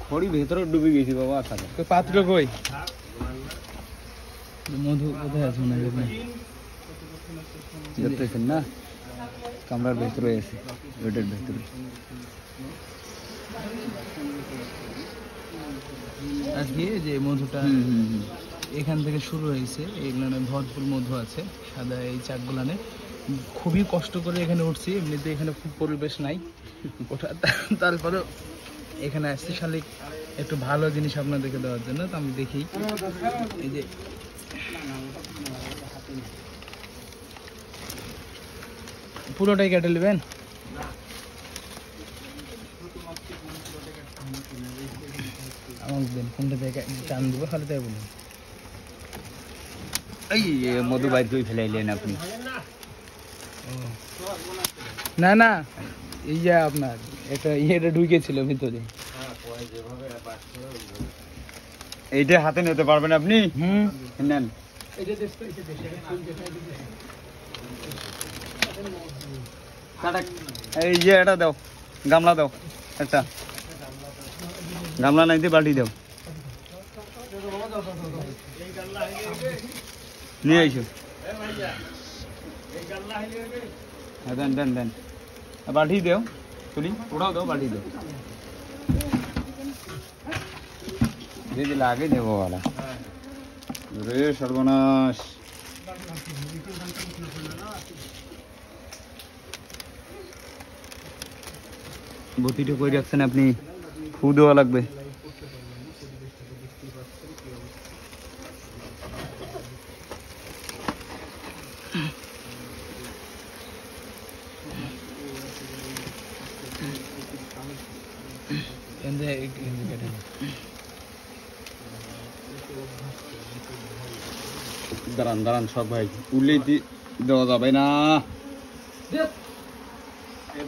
খড়ি ভেতরে ডুবে গেছি বাবা। পাত্র কই? মধু কোথায় আছে না দেখতেছেন না, কামরার ভেতরে আছে, ওইটার ভেতরে। আজকে যে মধুটা এখান থেকে শুরু হয়েছে, এগুলানে ভরপুর মধু আছে সাদা এই চাকগুলানে। খুবই কষ্ট করে এখানে উঠছি, এমনিতে এখানে খুব পরিবেশ নাই ওঠা, তারপরেও এখানে আসছি খালি একটু ভালো জিনিস আপনাদেরকে দেওয়ার জন্য। তো আমি দেখি এই যে পুরোটাই কেটে নেবেন। আমাকে দেন কোনটা থেকে টান দেবো, খালি তাই বলুন। এই মধু বাইর করে ফেলাইলেন আপনি। না না, এই যে আপনার এটা ইয়েটা ঢুকেছিল ভিতরে। এইটা হাতে নিতে পারবেন আপনি? নেন। এই যে এটা দাও, গামলা দাও, একটা গামলা নাইতে বালতি দাও, নিয়ে আইসো। দেন দেন দেন, বালতি দেও, তুলি ওটাও দাও, বালতি দাও। যদি লাগে দেবো ওরা। রে সর্বনাশ, বতিটা কই রাখছেন আপনি? ফু দেওয়া লাগবে। দাঁড়ান দাঁড়ান সব ভাই, উল্লেই দেওয়া যাবে না।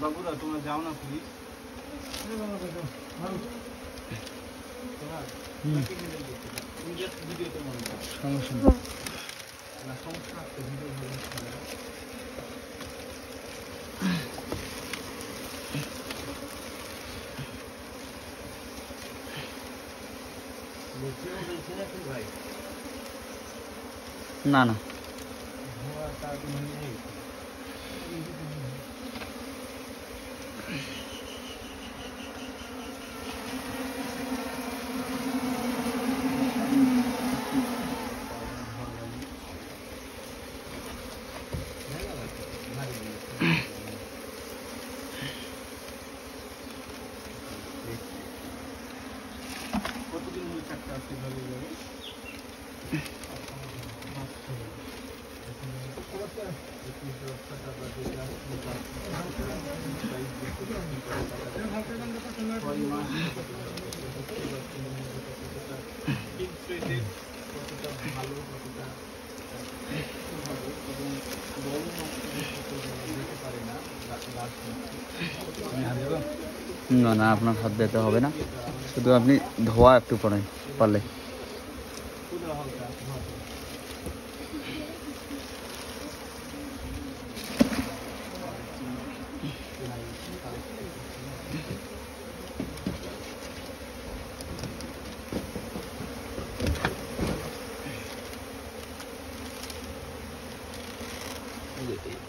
বাবুরা তোমরা যাও না প্লিজ। না না, না না, আপনার হাত দিতে হবে না, শুধু আপনি ধোয়া একটু করেন পারলে।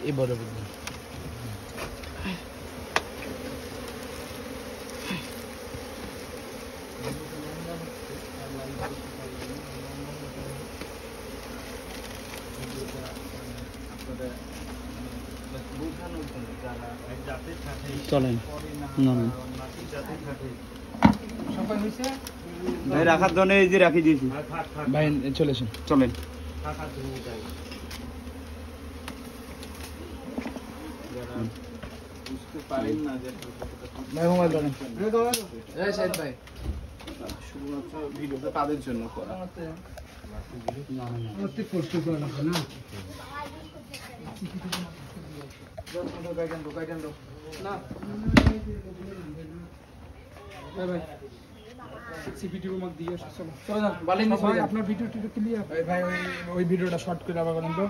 এবারে চলেন ভাই, রাখার জন্য এই যে রাখি দিয়েছি ভাই, চলেছেন চলেন। ভাই মোবাইল ধরেন। ভাই শুধুমাত্র ভিডিওটা তাদের জন্য করা। আপনার ভিডিও ক্লিয়ার ভাই, ওই ভিডিওটা শর্ট করে আবার করেন তো।